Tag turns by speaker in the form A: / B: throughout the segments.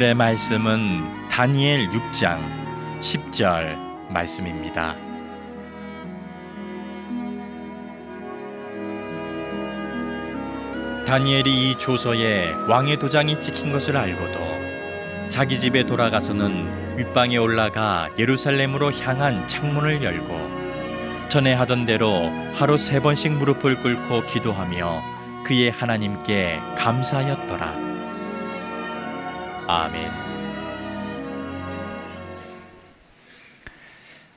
A: 오늘의 말씀은 다니엘 6장 10절 말씀입니다. 다니엘이 이 조서에 왕의 도장이 찍힌 것을 알고도 자기 집에 돌아가서는 윗방에 올라가 예루살렘으로 향한 창문을 열고 전에 하던 대로 하루 3번씩 무릎을 꿇고 기도하며 그의 하나님께 감사하였더라. 아멘.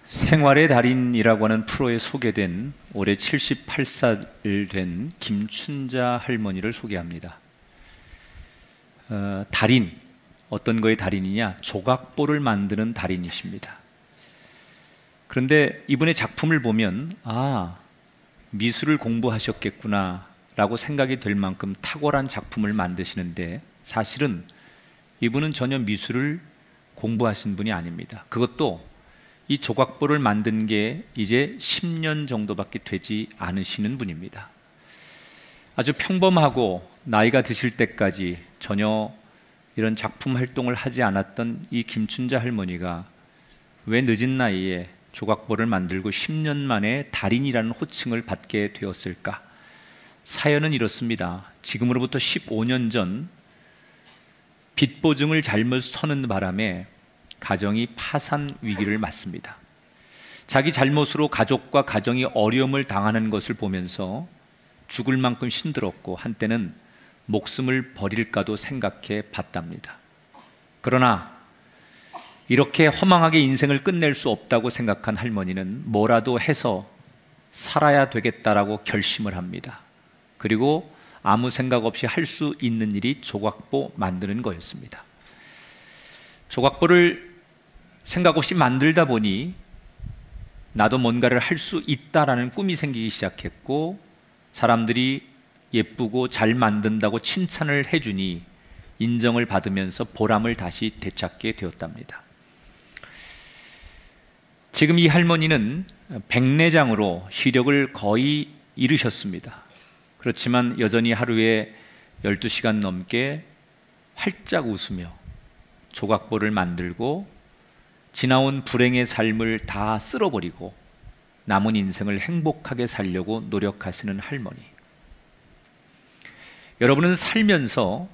B: 생활의 달인이라고 하는 프로에 소개된 올해 78살 된 김춘자 할머니를 소개합니다. 달인, 어떤 거의 달인이냐? 조각보를 만드는 달인이십니다. 그런데 이분의 작품을 보면 미술을 공부하셨겠구나 라고 생각이 될 만큼 탁월한 작품을 만드시는데, 사실은 이분은 전혀 미술을 공부하신 분이 아닙니다. 그것도 이 조각보를 만든 게 이제 10년 정도밖에 되지 않으시는 분입니다. 아주 평범하고 나이가 드실 때까지 전혀 이런 작품 활동을 하지 않았던 이 김춘자 할머니가 왜 늦은 나이에 조각보를 만들고 10년 만에 달인이라는 호칭을 받게 되었을까? 사연은 이렇습니다. 지금으로부터 15년 전 빚 보증을 잘못 서는 바람에 가정이 파산 위기를 맞습니다. 자기 잘못으로 가족과 가정이 어려움을 당하는 것을 보면서 죽을 만큼 힘들었고 한때는 목숨을 버릴까도 생각해 봤답니다. 그러나 이렇게 허망하게 인생을 끝낼 수 없다고 생각한 할머니는 뭐라도 해서 살아야 되겠다라고 결심을 합니다. 그리고 아무 생각 없이 할 수 있는 일이 조각보 만드는 거였습니다. 조각보를 생각 없이 만들다 보니 나도 뭔가를 할 수 있다라는 꿈이 생기기 시작했고, 사람들이 예쁘고 잘 만든다고 칭찬을 해주니 인정을 받으면서 보람을 다시 되찾게 되었답니다. 지금 이 할머니는 백내장으로 시력을 거의 잃으셨습니다. 그렇지만 여전히 하루에 12시간 넘게 활짝 웃으며 조각보를 만들고 지나온 불행의 삶을 다 쓸어버리고 남은 인생을 행복하게 살려고 노력하시는 할머니. 여러분은 살면서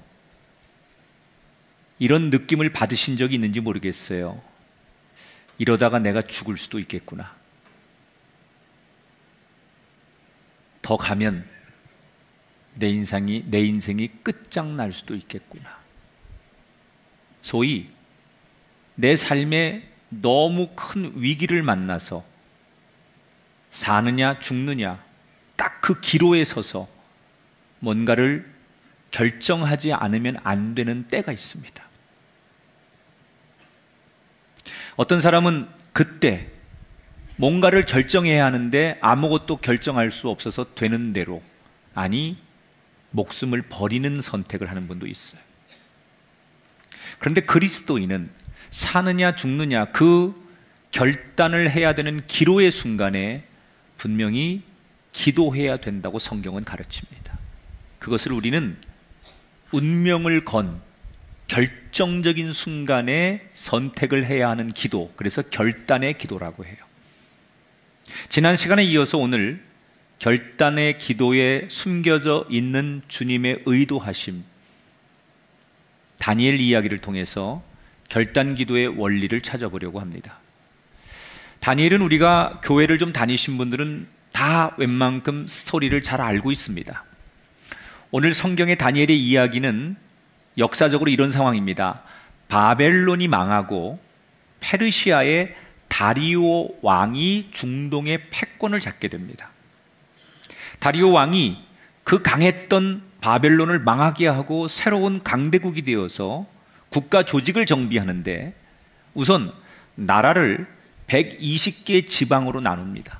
B: 이런 느낌을 받으신 적이 있는지 모르겠어요. 이러다가 내가 죽을 수도 있겠구나. 더 가면 내 인생이 끝장날 수도 있겠구나. 소위 내 삶에 너무 큰 위기를 만나서 사느냐 죽느냐 딱 그 기로에 서서 뭔가를 결정하지 않으면 안 되는 때가 있습니다. 어떤 사람은 그때 뭔가를 결정해야 하는데 아무것도 결정할 수 없어서 되는 대로, 아니 목숨을 버리는 선택을 하는 분도 있어요. 그런데 그리스도인은 사느냐 죽느냐 그 결단을 해야 되는 기로의 순간에 분명히 기도해야 된다고 성경은 가르칩니다. 그것을 우리는 운명을 건 결정적인 순간에 선택을 해야 하는 기도, 그래서 결단의 기도라고 해요. 지난 시간에 이어서 오늘 결단의 기도에 숨겨져 있는 주님의 의도하심, 다니엘 이야기를 통해서 결단 기도의 원리를 찾아보려고 합니다. 다니엘은 우리가 교회를 좀 다니신 분들은 다 웬만큼 스토리를 잘 알고 있습니다. 오늘 성경의 다니엘의 이야기는 역사적으로 이런 상황입니다. 바벨론이 망하고 페르시아의 다리오 왕이 중동의 패권을 잡게 됩니다. 다리오 왕이 그 강했던 바벨론을 망하게 하고 새로운 강대국이 되어서 국가 조직을 정비하는데 우선 나라를 120개 지방으로 나눕니다.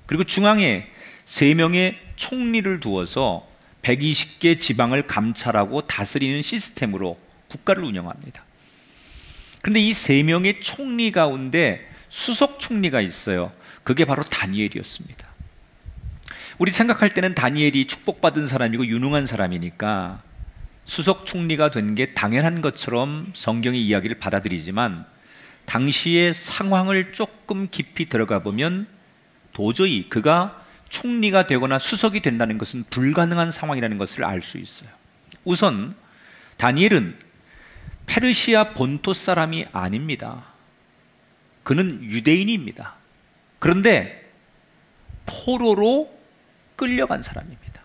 B: 그리고 중앙에 3명의 총리를 두어서 120개 지방을 감찰하고 다스리는 시스템으로 국가를 운영합니다. 그런데 이 3명의 총리 가운데 수석 총리가 있어요. 그게 바로 다니엘이었습니다. 우리 생각할 때는 다니엘이 축복받은 사람이고 유능한 사람이니까 수석 총리가 된 게 당연한 것처럼 성경의 이야기를 받아들이지만 당시의 상황을 조금 깊이 들어가 보면 도저히 그가 총리가 되거나 수석이 된다는 것은 불가능한 상황이라는 것을 알 수 있어요. 우선 다니엘은 페르시아 본토 사람이 아닙니다. 그는 유대인입니다. 그런데 포로로 끌려간 사람입니다.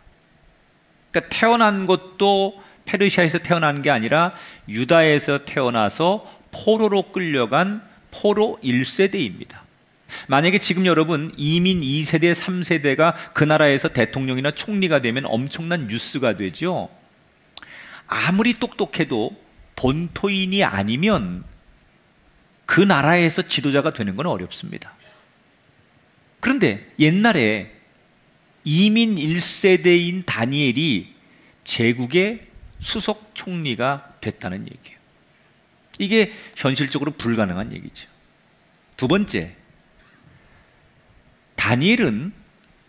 B: 그러니까 태어난 것도 페르시아에서 태어난 게 아니라 유다에서 태어나서 포로로 끌려간 포로 1세대입니다. 만약에 지금 여러분 이민 2세대, 3세대가 그 나라에서 대통령이나 총리가 되면 엄청난 뉴스가 되죠. 아무리 똑똑해도 본토인이 아니면 그 나라에서 지도자가 되는 건 어렵습니다. 그런데 옛날에 이민 1세대인 다니엘이 제국의 수석 총리가 됐다는 얘기예요. 이게 현실적으로 불가능한 얘기죠. 두 번째, 다니엘은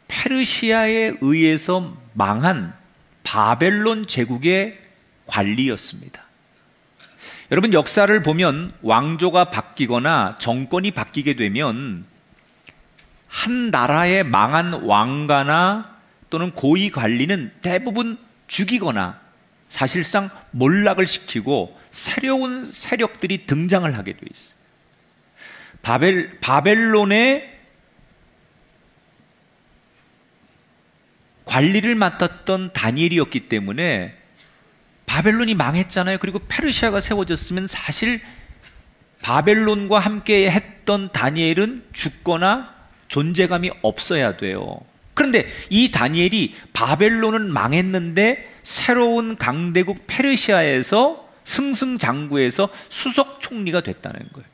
B: 페르시아에 의해서 망한 바벨론 제국의 관리였습니다. 여러분, 역사를 보면 왕조가 바뀌거나 정권이 바뀌게 되면 한 나라의 망한 왕가나 또는 고위 관리는 대부분 죽이거나 사실상 몰락을 시키고 새로운 세력들이 등장을 하게 돼 있어요. 바벨론의 관리를 맡았던 다니엘이었기 때문에 바벨론이 망했잖아요. 그리고 페르시아가 세워졌으면 사실 바벨론과 함께 했던 다니엘은 죽거나 존재감이 없어야 돼요. 그런데 이 다니엘이 바벨론은 망했는데 새로운 강대국 페르시아에서 승승장구해서 수석 총리가 됐다는 거예요.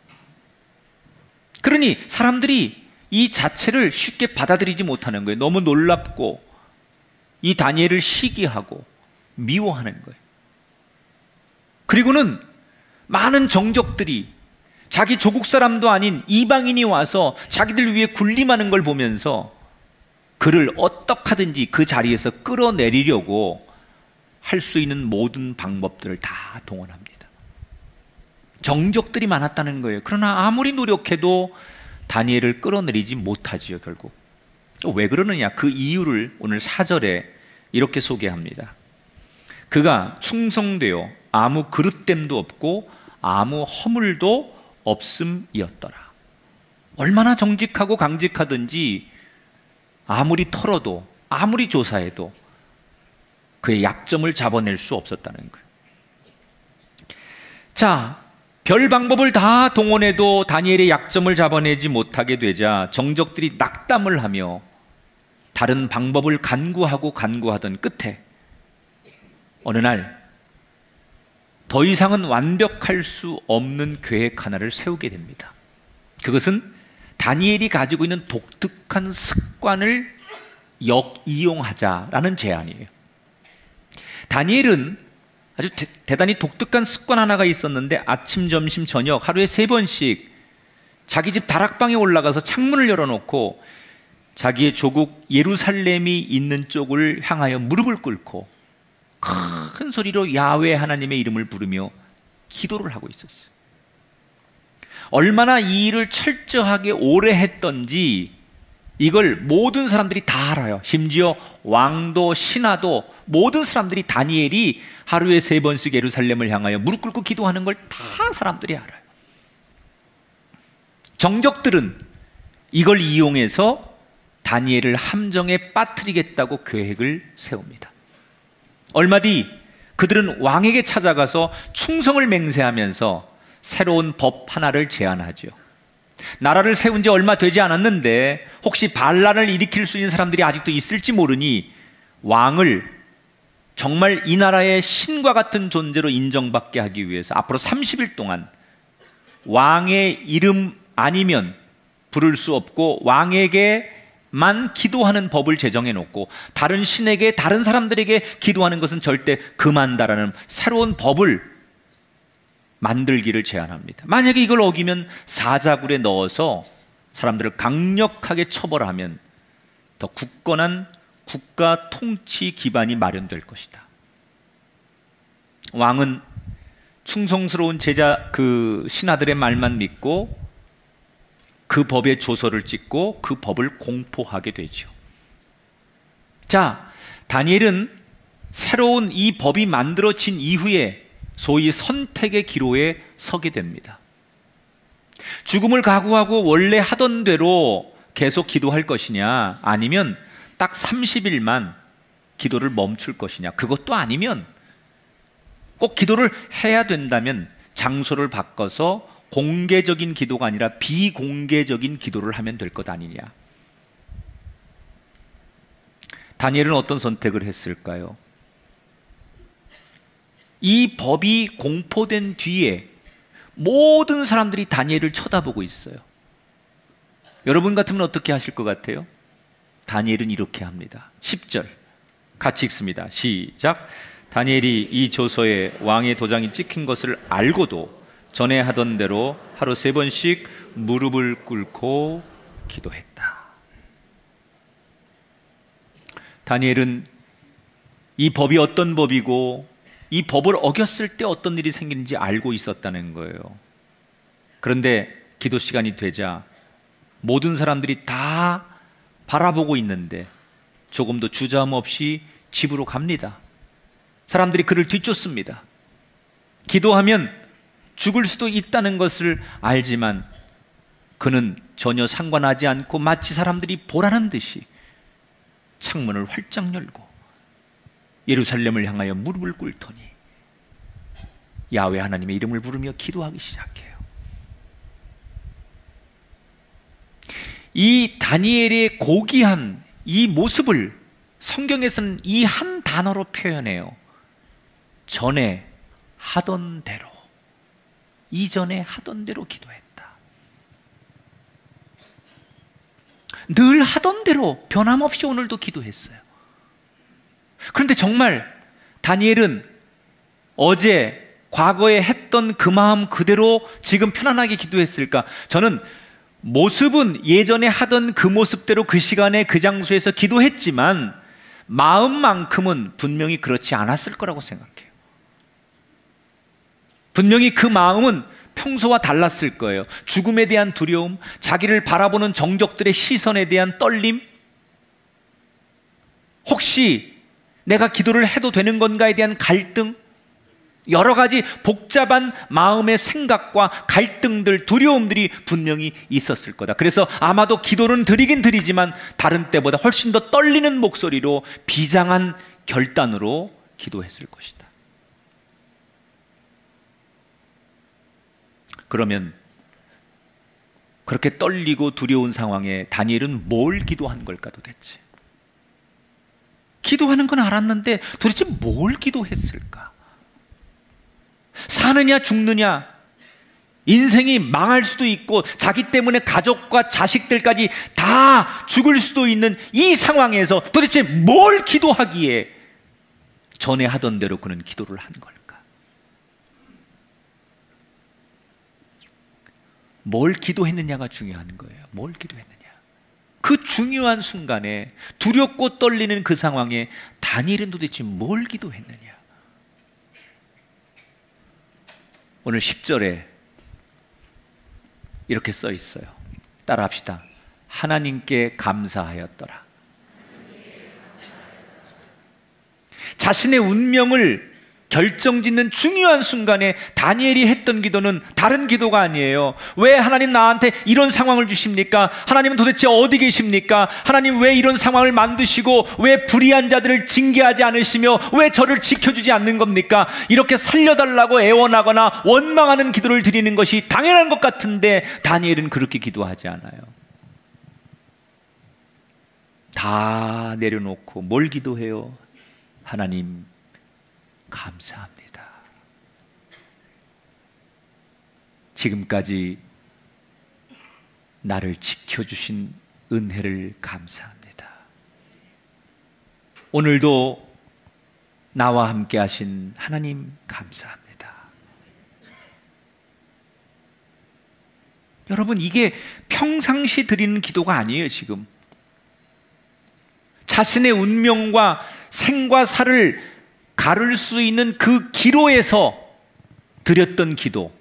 B: 그러니 사람들이 이 자체를 쉽게 받아들이지 못하는 거예요. 너무 놀랍고 이 다니엘을 시기하고 미워하는 거예요. 그리고는 많은 정적들이 자기 조국 사람도 아닌 이방인이 와서 자기들 위해 군림하는 걸 보면서 그를 어떻게 하든지 그 자리에서 끌어내리려고 할 수 있는 모든 방법들을 다 동원합니다. 정적들이 많았다는 거예요. 그러나 아무리 노력해도 다니엘을 끌어내리지 못하지요, 결국. 왜 그러느냐? 그 이유를 오늘 4절에 이렇게 소개합니다. 그가 충성되어 아무 그릇됨도 없고 아무 허물도 없음이었더라. 얼마나 정직하고 강직하든지 아무리 털어도 아무리 조사해도 그의 약점을 잡아낼 수 없었다는 거예요. 자, 별 방법을 다 동원해도 다니엘의 약점을 잡아내지 못하게 되자 정적들이 낙담을 하며 다른 방법을 간구하던 끝에 어느 날 더 이상은 완벽할 수 없는 계획 하나를 세우게 됩니다. 그것은 다니엘이 가지고 있는 독특한 습관을 역이용하자라는 제안이에요. 다니엘은 아주 대단히 독특한 습관 하나가 있었는데 아침, 점심, 저녁 하루에 3번씩 자기 집 다락방에 올라가서 창문을 열어놓고 자기의 조국 예루살렘이 있는 쪽을 향하여 무릎을 꿇고 큰 소리로 야훼 하나님의 이름을 부르며 기도를 하고 있었어요. 얼마나 이 일을 철저하게 오래 했던지 이걸 모든 사람들이 다 알아요. 심지어 왕도 신하도 모든 사람들이 다니엘이 하루에 3번씩 예루살렘을 향하여 무릎 꿇고 기도하는 걸 다 사람들이 알아요. 정적들은 이걸 이용해서 다니엘을 함정에 빠뜨리겠다고 계획을 세웁니다. 얼마 뒤 그들은 왕에게 찾아가서 충성을 맹세하면서 새로운 법 하나를 제안하죠. 나라를 세운 지 얼마 되지 않았는데 혹시 반란을 일으킬 수 있는 사람들이 아직도 있을지 모르니 왕을 정말 이 나라의 신과 같은 존재로 인정받게 하기 위해서 앞으로 30일 동안 왕의 이름 아니면 부를 수 없고 왕에게만 기도하는 법을 제정해 놓고 다른 신에게 다른 사람들에게 기도하는 것은 절대 금한다라는 새로운 법을 만들기를 제안합니다. 만약에 이걸 어기면 사자굴에 넣어서 사람들을 강력하게 처벌하면 더 굳건한 국가 통치 기반이 마련될 것이다. 왕은 충성스러운 제자 그 신하들의 말만 믿고 그 법의 조서를 찍고 그 법을 공포하게 되죠. 자, 다니엘은 새로운 이 법이 만들어진 이후에 소위 선택의 기로에 서게 됩니다. 죽음을 각오하고 원래 하던 대로 계속 기도할 것이냐, 아니면 딱 30일만 기도를 멈출 것이냐, 그것도 아니면 꼭 기도를 해야 된다면 장소를 바꿔서 공개적인 기도가 아니라 비공개적인 기도를 하면 될 것 아니냐. 다니엘은 어떤 선택을 했을까요? 이 법이 공포된 뒤에 모든 사람들이 다니엘을 쳐다보고 있어요. 여러분 같으면 어떻게 하실 것 같아요? 다니엘은 이렇게 합니다. 10절 같이 읽습니다. 시작. 다니엘이 이 조서에 왕의 도장이 찍힌 것을 알고도 전에 하던 대로 하루 3번씩 무릎을 꿇고 기도했다. 다니엘은 이 법이 어떤 법이고 이 법을 어겼을 때 어떤 일이 생기는지 알고 있었다는 거예요. 그런데 기도 시간이 되자 모든 사람들이 다 바라보고 있는데 조금도 주저함 없이 집으로 갑니다. 사람들이 그를 뒤쫓습니다. 기도하면 죽을 수도 있다는 것을 알지만 그는 전혀 상관하지 않고 마치 사람들이 보라는 듯이 창문을 활짝 열고 예루살렘을 향하여 무릎을 꿇더니 야훼 하나님의 이름을 부르며 기도하기 시작해요. 이 다니엘의 고귀한 이 모습을 성경에서는 이 한 단어로 표현해요. 전에 하던 대로, 이전에 하던 대로 기도했다. 늘 하던 대로 변함없이 오늘도 기도했어요. 그런데 정말 다니엘은 어제 과거에 했던 그 마음 그대로 지금 편안하게 기도했을까? 저는 모습은 예전에 하던 그 모습대로 그 시간에 그 장소에서 기도했지만 마음만큼은 분명히 그렇지 않았을 거라고 생각해요. 분명히 그 마음은 평소와 달랐을 거예요. 죽음에 대한 두려움, 자기를 바라보는 정적들의 시선에 대한 떨림, 혹시 내가 기도를 해도 되는 건가에 대한 갈등, 여러 가지 복잡한 마음의 생각과 갈등들, 두려움들이 분명히 있었을 거다. 그래서 아마도 기도는 드리긴 드리지만 다른 때보다 훨씬 더 떨리는 목소리로 비장한 결단으로 기도했을 것이다. 그러면 그렇게 떨리고 두려운 상황에 다니엘은 뭘 기도한 걸까 도대체? 기도하는 건 알았는데 도대체 뭘 기도했을까? 사느냐 죽느냐, 인생이 망할 수도 있고 자기 때문에 가족과 자식들까지 다 죽을 수도 있는 이 상황에서 도대체 뭘 기도하기에 전에 하던 대로 그는 기도를 한 걸까? 뭘 기도했느냐가 중요한 거예요. 뭘 기도했느냐. 그 중요한 순간에 두렵고 떨리는 그 상황에 다니엘은 도대체 뭘 기도했느냐. 오늘 10절에 이렇게 써 있어요. 따라합시다. 하나님께 감사하였더라. 자신의 운명을 결정짓는 중요한 순간에 다니엘이 했던 기도는 다른 기도가 아니에요. 왜 하나님 나한테 이런 상황을 주십니까? 하나님은 도대체 어디 계십니까? 하나님 왜 이런 상황을 만드시고 왜 불의한 자들을 징계하지 않으시며 왜 저를 지켜주지 않는 겁니까? 이렇게 살려달라고 애원하거나 원망하는 기도를 드리는 것이 당연한 것 같은데 다니엘은 그렇게 기도하지 않아요. 다 내려놓고 뭘 기도해요? 하나님 감사합니다. 지금까지 나를 지켜주신 은혜를 감사합니다. 오늘도 나와 함께 하신 하나님 감사합니다. 여러분, 이게 평상시 드리는 기도가 아니에요. 지금 자신의 운명과 생과 사를 가를 수 있는 그 기로에서 드렸던 기도,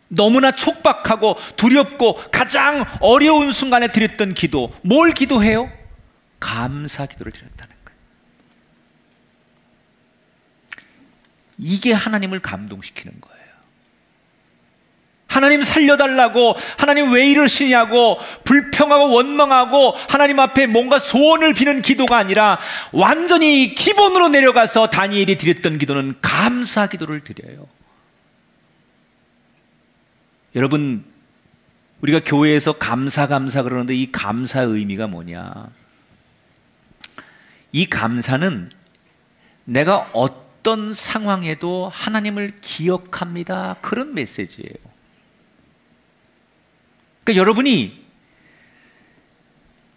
B: 너무나 촉박하고 두렵고 가장 어려운 순간에 드렸던 기도, 뭘 기도해요? 감사 기도를 드렸다는 거예요. 이게 하나님을 감동시키는 거예요. 하나님 살려달라고, 하나님 왜 이러시냐고 불평하고 원망하고 하나님 앞에 뭔가 소원을 비는 기도가 아니라 완전히 기본으로 내려가서 다니엘이 드렸던 기도는 감사 기도를 드려요. 여러분, 우리가 교회에서 감사 그러는데 이 감사의 의미가 뭐냐? 이 감사는 내가 어떤 상황에도 하나님을 기억합니다, 그런 메시지예요. 그러니까 여러분이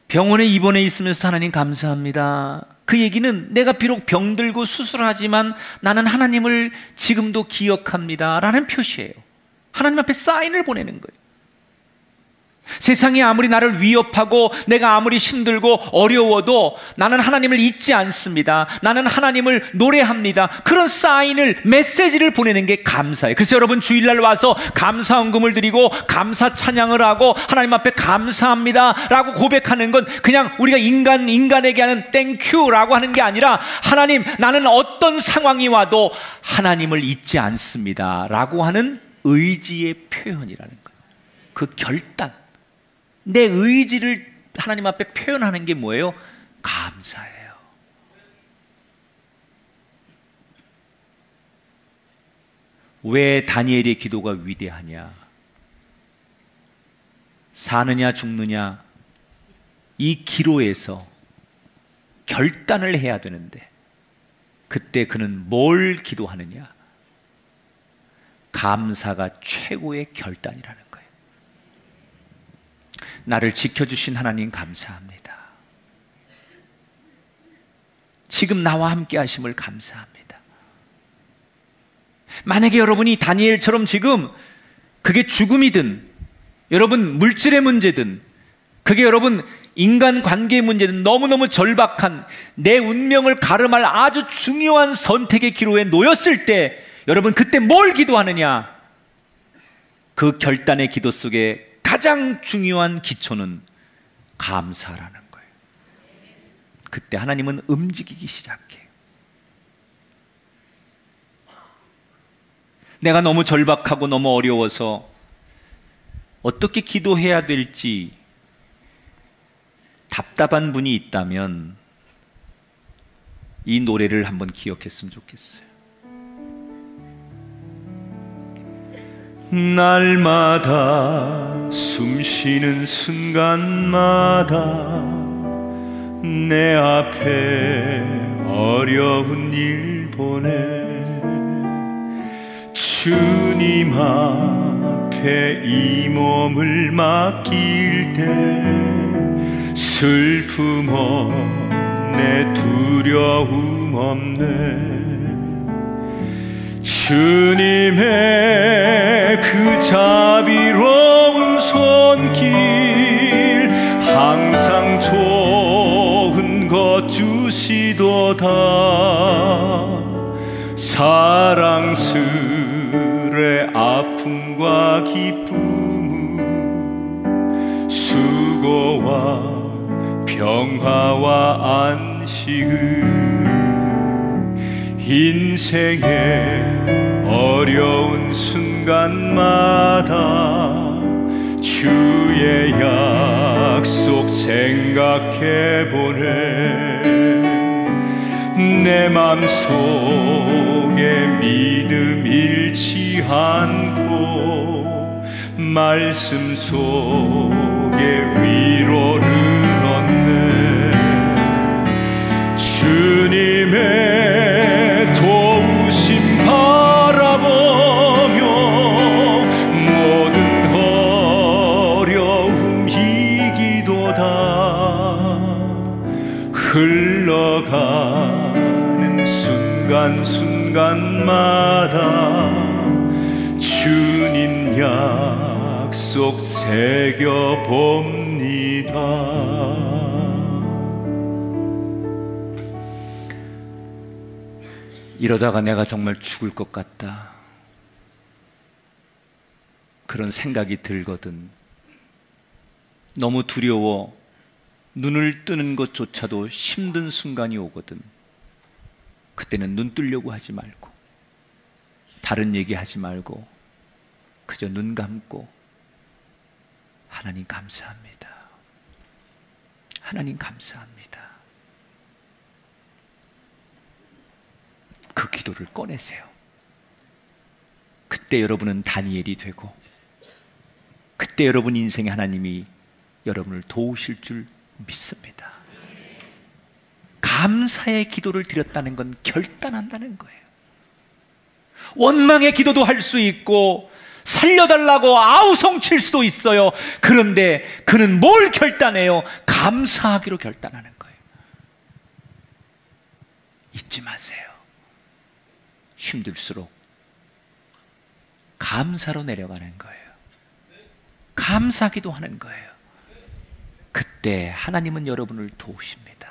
B: 병원에 입원해 있으면서 하나님 감사합니다, 그 얘기는 내가 비록 병들고 수술하지만 나는 하나님을 지금도 기억합니다 라는 표시예요. 하나님 앞에 사인을 보내는 거예요. 세상이 아무리 나를 위협하고 내가 아무리 힘들고 어려워도 나는 하나님을 잊지 않습니다, 나는 하나님을 노래합니다, 그런 사인을, 메시지를 보내는 게 감사예요. 그래서 여러분 주일날 와서 감사헌금을 드리고 감사 찬양을 하고 하나님 앞에 감사합니다 라고 고백하는 건 그냥 우리가 인간에게 하는 땡큐라고 하는 게 아니라, 하나님, 나는 어떤 상황이 와도 하나님을 잊지 않습니다 라고 하는 의지의 표현이라는 거예요. 그 결단, 내 의지를 하나님 앞에 표현하는 게 뭐예요? 감사예요. 왜 다니엘의 기도가 위대하냐? 사느냐 죽느냐 이 기로에서 결단을 해야 되는데 그때 그는 뭘 기도하느냐? 감사가 최고의 결단이라는 거예요. 나를 지켜주신 하나님 감사합니다. 지금 나와 함께 하심을 감사합니다. 만약에 여러분이 다니엘처럼 지금 그게 죽음이든, 여러분 물질의 문제든, 그게 여러분 인간관계의 문제든 너무너무 절박한 내 운명을 가름할 아주 중요한 선택의 기로에 놓였을 때 여러분 그때 뭘 기도하느냐? 그 결단의 기도 속에 가장 중요한 기초는 감사라는 거예요. 그때 하나님은 움직이기 시작해요. 내가 너무 절박하고 너무 어려워서 어떻게 기도해야 될지 답답한 분이 있다면 이 노래를 한번 기억했으면 좋겠어요. 날마다 숨쉬는 순간마다 내 앞에 어려운 일 보내 주님 앞에 이 몸을 맡길 때 슬픔 없네, 두려움 없네. 주님의 그 자비로운 손길 항상 좋은 것 주시도다. 사랑스레 아픔과 기쁨, 수고와 평화와 안식을 인생의 어려운 순간마다 주의 약속 생각해보네. 내 맘속에 믿음 잃지 않고 말씀 속에 위로를 얻네. 주님의 도우심 바라보며 모든 어려움 이기도다. 흘러가는 순간순간마다 주님 약속 새겨봅니다. 이러다가 내가 정말 죽을 것 같다, 그런 생각이 들거든. 너무 두려워 눈을 뜨는 것조차도 힘든 순간이 오거든. 그때는 눈 뜨려고 하지 말고, 다른 얘기하지 말고, 그저 눈 감고 하나님 감사합니다, 하나님 감사합니다, 그 기도를 꺼내세요. 그때 여러분은 다니엘이 되고, 그때 여러분 인생에 하나님이 여러분을 도우실 줄 믿습니다. 감사의 기도를 드렸다는 건 결단한다는 거예요. 원망의 기도도 할 수 있고 살려달라고 아우성칠 수도 있어요. 그런데 그는 뭘 결단해요? 감사하기로 결단하는 거예요. 잊지 마세요. 힘들수록 감사로 내려가는 거예요. 감사기도 하는 거예요. 그때 하나님은 여러분을 도우십니다.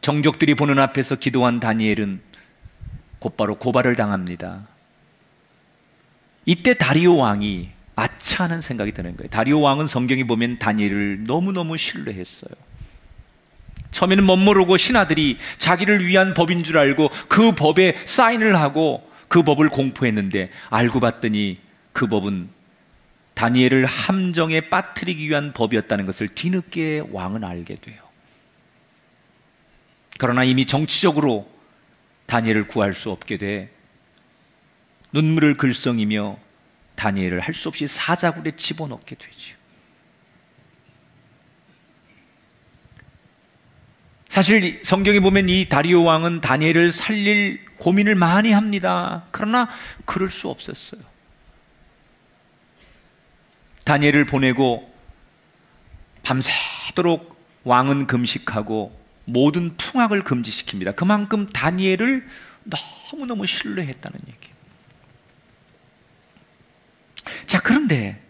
B: 정족들이 보는 앞에서 기도한 다니엘은 곧바로 고발을 당합니다. 이때 다리오 왕이 아차 하는 생각이 드는 거예요. 다리오 왕은 성경에 보면 다니엘을 너무너무 신뢰했어요. 처음에는 멋모르고 신하들이 자기를 위한 법인 줄 알고 그 법에 사인을 하고 그 법을 공포했는데, 알고 봤더니 그 법은 다니엘을 함정에 빠뜨리기 위한 법이었다는 것을 뒤늦게 왕은 알게 돼요. 그러나 이미 정치적으로 다니엘을 구할 수 없게 돼 눈물을 글썽이며 다니엘을 할 수 없이 사자굴에 집어넣게 되죠. 사실 성경에 보면 이 다리오 왕은 다니엘을 살릴 고민을 많이 합니다. 그러나 그럴 수 없었어요. 다니엘을 보내고 밤새도록 왕은 금식하고 모든 풍악을 금지시킵니다. 그만큼 다니엘을 너무너무 신뢰했다는 얘기예요. 자, 그런데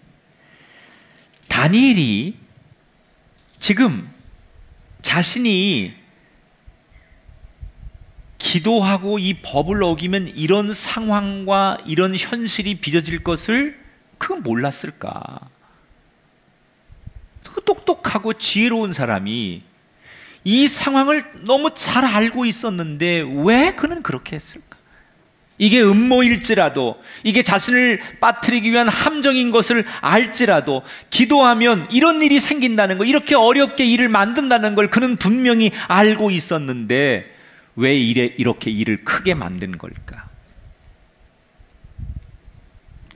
B: 다니엘이 지금 자신이 기도하고 이 법을 어기면 이런 상황과 이런 현실이 빚어질 것을 그건 몰랐을까? 그 똑똑하고 지혜로운 사람이 이 상황을 너무 잘 알고 있었는데 왜 그는 그렇게 했을까? 이게 음모일지라도, 이게 자신을 빠뜨리기 위한 함정인 것을 알지라도 기도하면 이런 일이 생긴다는 거, 이렇게 어렵게 일을 만든다는 걸 그는 분명히 알고 있었는데 왜 이렇게 일을 크게 만든 걸까?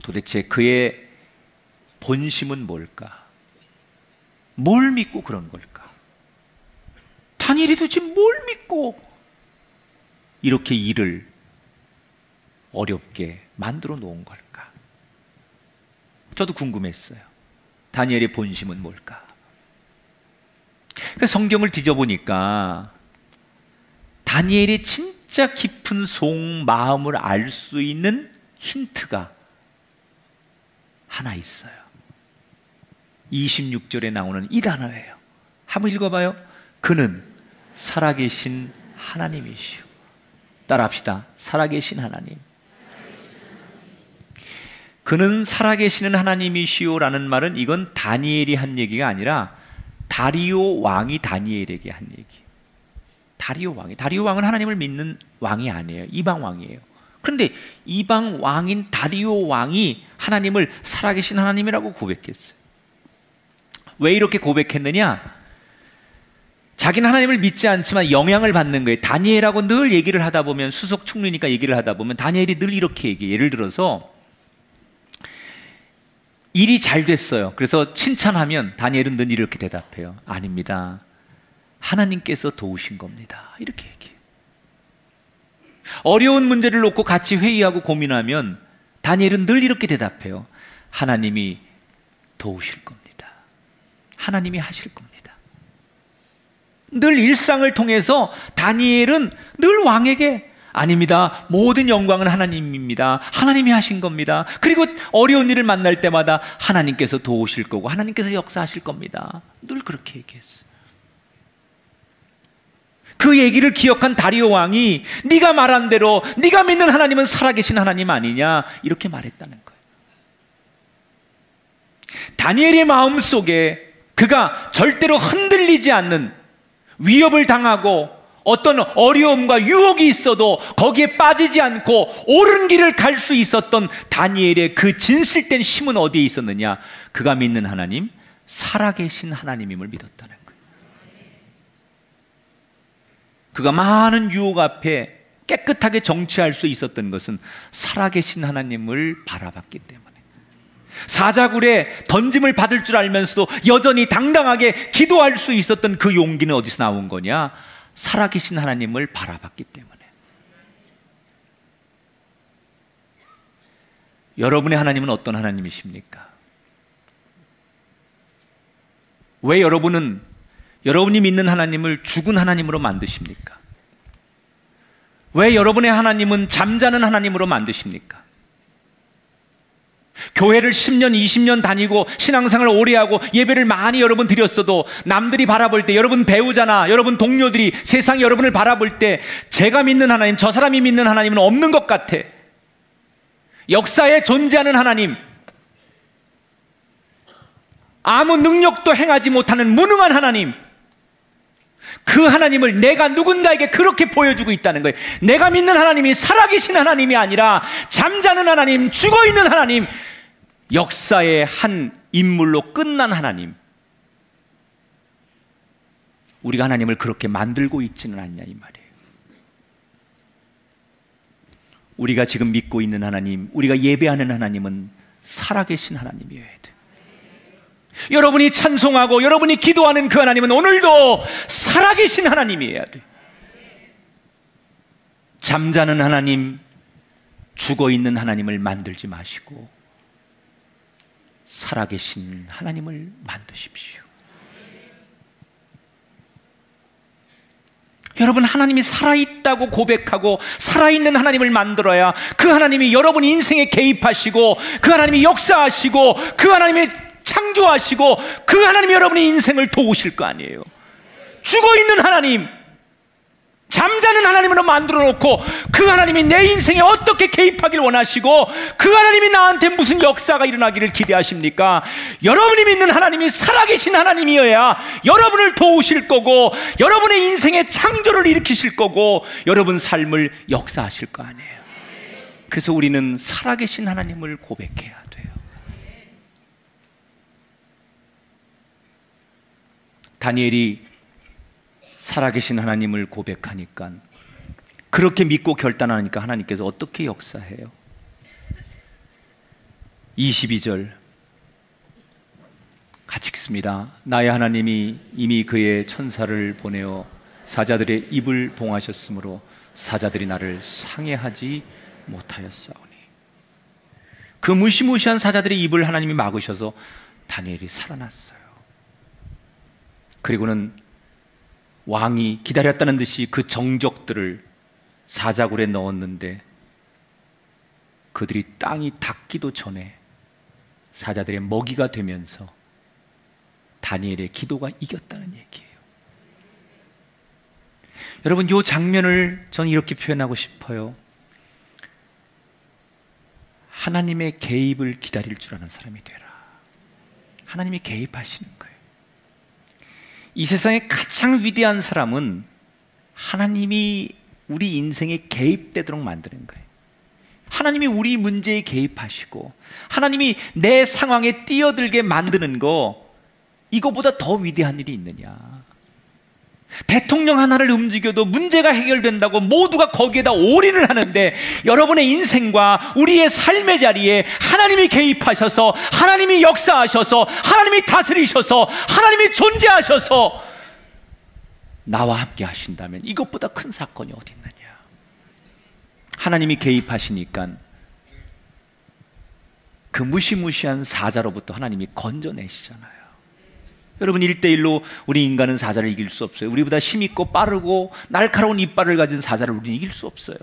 B: 도대체 그의 본심은 뭘까? 뭘 믿고 그런 걸까? 다니엘이 도대체 뭘 믿고 이렇게 일을 어렵게 만들어 놓은 걸까? 저도 궁금했어요. 다니엘의 본심은 뭘까? 성경을 뒤져보니까 다니엘의 진짜 깊은 속마음을 알 수 있는 힌트가 하나 있어요. 26절에 나오는 이 단어예요. 한번 읽어봐요. 그는 살아계신 하나님이시오. 따라합시다. 살아계신 하나님. 그는 살아계시는 하나님이시오라는 말은 이건 다니엘이 한 얘기가 아니라 다리오 왕이 다니엘에게 한 얘기. 다리오 왕은 하나님을 믿는 왕이 아니에요. 이방 왕이에요. 그런데 이방 왕인 다리오 왕이 하나님을 살아계신 하나님이라고 고백했어요. 왜 이렇게 고백했느냐? 자기는 하나님을 믿지 않지만 영향을 받는 거예요. 다니엘하고 늘 얘기를 하다 보면, 수석 총리니까 얘기를 하다 보면 다니엘이 늘 이렇게 얘기해요. 예를 들어서 일이 잘 됐어요. 그래서 칭찬하면 다니엘은 늘 이렇게 대답해요. 아닙니다. 하나님께서 도우신 겁니다. 이렇게 얘기해요. 어려운 문제를 놓고 같이 회의하고 고민하면 다니엘은 늘 이렇게 대답해요. 하나님이 도우실 겁니다. 하나님이 하실 겁니다. 늘 일상을 통해서 다니엘은 늘 왕에게 아닙니다. 모든 영광은 하나님입니다. 하나님이 하신 겁니다. 그리고 어려운 일을 만날 때마다 하나님께서 도우실 거고 하나님께서 역사하실 겁니다. 늘 그렇게 얘기했어요. 그 얘기를 기억한 다리오 왕이 네가 말한 대로 네가 믿는 하나님은 살아계신 하나님 아니냐 이렇게 말했다는 거예요. 다니엘의 마음속에 그가 절대로 흔들리지 않는, 위협을 당하고 어떤 어려움과 유혹이 있어도 거기에 빠지지 않고 옳은 길을 갈 수 있었던 다니엘의 그 진실된 힘은 어디에 있었느냐? 그가 믿는 하나님, 살아계신 하나님임을 믿었다는 거예요. 그가 많은 유혹 앞에 깨끗하게 정치할 수 있었던 것은 살아계신 하나님을 바라봤기 때문에, 사자굴에 던짐을 받을 줄 알면서도 여전히 당당하게 기도할 수 있었던 그 용기는 어디서 나온 거냐? 살아계신 하나님을 바라봤기 때문에. 여러분의 하나님은 어떤 하나님이십니까? 왜 여러분이 믿는 하나님을 죽은 하나님으로 만드십니까? 왜 여러분의 하나님은 잠자는 하나님으로 만드십니까? 교회를 10년, 20년 다니고 신앙생활을 오래 하고 예배를 많이 여러분 드렸어도 남들이 바라볼 때, 여러분 배우자나 여러분 동료들이 세상이 여러분을 바라볼 때 제가 믿는 하나님, 저 사람이 믿는 하나님은 없는 것 같아. 역사에 존재하는 하나님, 아무 능력도 행하지 못하는 무능한 하나님, 그 하나님을 내가 누군가에게 그렇게 보여주고 있다는 거예요. 내가 믿는 하나님이 살아계신 하나님이 아니라 잠자는 하나님, 죽어있는 하나님, 역사의 한 인물로 끝난 하나님. 우리가 하나님을 그렇게 만들고 있지는 않냐 이 말이에요. 우리가 지금 믿고 있는 하나님, 우리가 예배하는 하나님은 살아계신 하나님이어야 돼. 여러분이 찬송하고 여러분이 기도하는 그 하나님은 오늘도 살아계신 하나님이어야 돼. 잠자는 하나님, 죽어있는 하나님을 만들지 마시고 살아계신 하나님을 만드십시오. 여러분, 하나님이 살아있다고 고백하고 살아있는 하나님을 만들어야 그 하나님이 여러분 인생에 개입하시고 그 하나님이 역사하시고 그 하나님이 창조하시고 그 하나님이 여러분의 인생을 도우실 거 아니에요. 죽어있는 하나님, 잠자는 하나님으로 만들어 놓고 그 하나님이 내 인생에 어떻게 개입하길 원하시고 그 하나님이 나한테 무슨 역사가 일어나기를 기대하십니까? 여러분이 믿는 하나님이 살아계신 하나님이어야 여러분을 도우실 거고 여러분의 인생에 창조를 일으키실 거고 여러분 삶을 역사하실 거 아니에요. 그래서 우리는 살아계신 하나님을 고백해야 돼요. 다니엘이 살아계신 하나님을 고백하니까, 그렇게 믿고 결단하니까 하나님께서 어떻게 역사해요? 22절 같이 읽습니다. 나의 하나님이 이미 그의 천사를 보내어 사자들의 입을 봉하셨으므로 사자들이 나를 상해하지 못하였사오니. 그 무시무시한 사자들의 입을 하나님이 막으셔서 다니엘이 살아났어요. 그리고는 왕이 기다렸다는 듯이 그 정적들을 사자굴에 넣었는데 그들이 땅이 닿기도 전에 사자들의 먹이가 되면서 다니엘의 기도가 이겼다는 얘기예요. 여러분, 이 장면을 저는 이렇게 표현하고 싶어요. 하나님의 개입을 기다릴 줄 아는 사람이 되라. 하나님이 개입하시는 거예요. 이 세상에 가장 위대한 사람은 하나님이 우리 인생에 개입되도록 만드는 거예요. 하나님이 우리 문제에 개입하시고 하나님이 내 상황에 뛰어들게 만드는 거, 이거보다 더 위대한 일이 있느냐. 대통령 하나를 움직여도 문제가 해결된다고 모두가 거기에다 올인을 하는데, 여러분의 인생과 우리의 삶의 자리에 하나님이 개입하셔서 하나님이 역사하셔서 하나님이 다스리셔서 하나님이 존재하셔서 나와 함께 하신다면 이것보다 큰 사건이 어디 있느냐. 하나님이 개입하시니까 그 무시무시한 사자로부터 하나님이 건져내시잖아요. 여러분, 1대1로 우리 인간은 사자를 이길 수 없어요. 우리보다 힘있고 빠르고 날카로운 이빨을 가진 사자를 우리는 이길 수 없어요.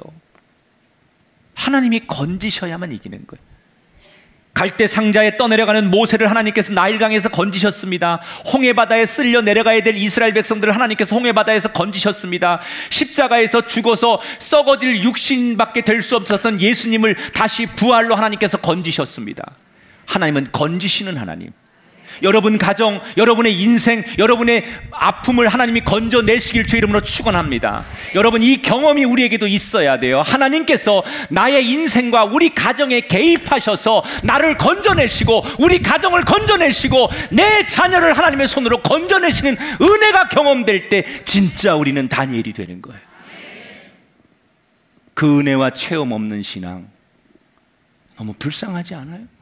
B: 하나님이 건지셔야만 이기는 거예요. 갈대 상자에 떠내려가는 모세를 하나님께서 나일강에서 건지셨습니다. 홍해바다에 쓸려 내려가야 될 이스라엘 백성들을 하나님께서 홍해바다에서 건지셨습니다. 십자가에서 죽어서 썩어질 육신밖에 될 수 없었던 예수님을 다시 부활로 하나님께서 건지셨습니다. 하나님은 건지시는 하나님. 여러분 가정, 여러분의 인생, 여러분의 아픔을 하나님이 건져내시길 주 이름으로 축원합니다. 여러분, 이 경험이 우리에게도 있어야 돼요. 하나님께서 나의 인생과 우리 가정에 개입하셔서 나를 건져내시고 우리 가정을 건져내시고 내 자녀를 하나님의 손으로 건져내시는 은혜가 경험될 때 진짜 우리는 다니엘이 되는 거예요. 그 은혜와 체험 없는 신앙 너무 불쌍하지 않아요?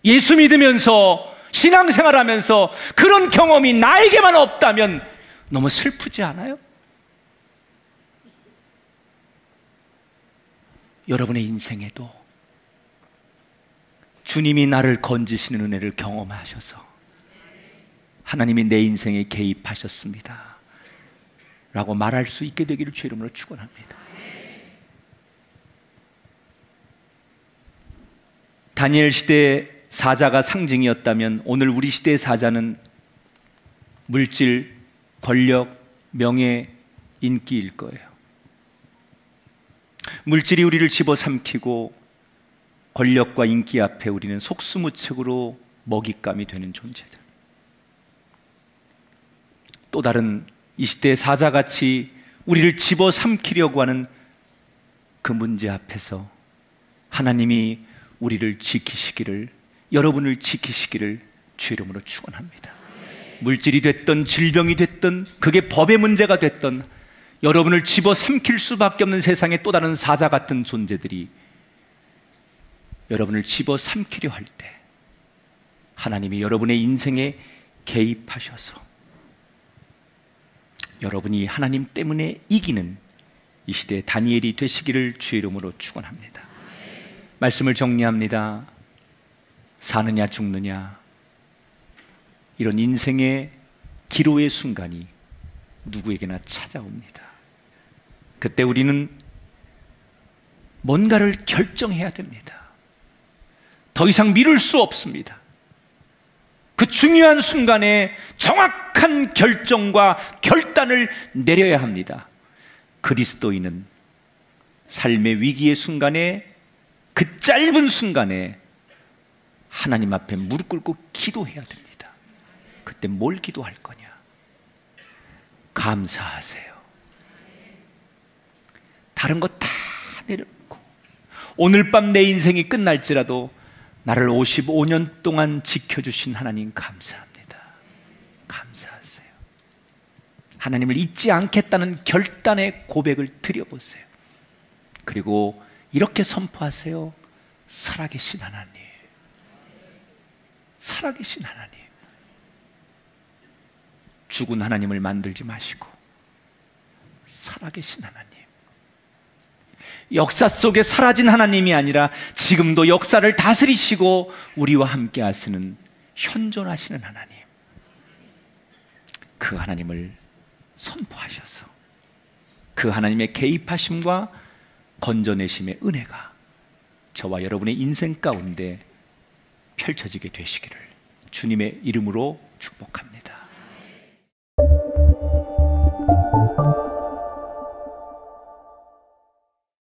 B: 예수 믿으면서 신앙생활하면서 그런 경험이 나에게만 없다면 너무 슬프지 않아요? 여러분의 인생에도 주님이 나를 건지시는 은혜를 경험하셔서 하나님이 내 인생에 개입하셨습니다 라고 말할 수 있게 되기를 주 이름으로 축원합니다. 다니엘 시대의 사자가 상징이었다면 오늘 우리 시대의 사자는 물질, 권력, 명예, 인기일 거예요. 물질이 우리를 집어삼키고 권력과 인기 앞에 우리는 속수무책으로 먹잇감이 되는 존재들. 또 다른 이 시대의 사자같이 우리를 집어삼키려고 하는 그 문제 앞에서 하나님이 우리를 지키시기를, 여러분을 지키시기를 주 이름으로 축원합니다. 물질이 됐든 질병이 됐든 그게 법의 문제가 됐든 여러분을 집어삼킬 수밖에 없는 세상의 또 다른 사자 같은 존재들이 여러분을 집어삼키려 할 때 하나님이 여러분의 인생에 개입하셔서 여러분이 하나님 때문에 이기는 이 시대의 다니엘이 되시기를 주 이름으로 축원합니다. 말씀을 정리합니다. 사느냐 죽느냐 이런 인생의 기로의 순간이 누구에게나 찾아옵니다. 그때 우리는 뭔가를 결정해야 됩니다. 더 이상 미룰 수 없습니다. 그 중요한 순간에 정확한 결정과 결단을 내려야 합니다. 그리스도인은 삶의 위기의 순간에, 그 짧은 순간에 하나님 앞에 무릎 꿇고 기도해야 됩니다. 그때 뭘 기도할 거냐? 감사하세요. 다른 거 다 내려놓고 오늘 밤 내 인생이 끝날지라도 나를 55년 동안 지켜주신 하나님 감사합니다. 감사하세요. 하나님을 잊지 않겠다는 결단의 고백을 드려보세요. 그리고 이렇게 선포하세요. 살아계신 하나님, 살아계신 하나님, 죽은 하나님을 만들지 마시고 살아계신 하나님, 역사 속에 사라진 하나님이 아니라 지금도 역사를 다스리시고 우리와 함께 하시는 현존하시는 하나님, 그 하나님을 선포하셔서 그 하나님의 개입하심과 건져내심의 은혜가 저와 여러분의 인생 가운데 펼쳐지게 되시기를 주님의 이름으로 축복합니다.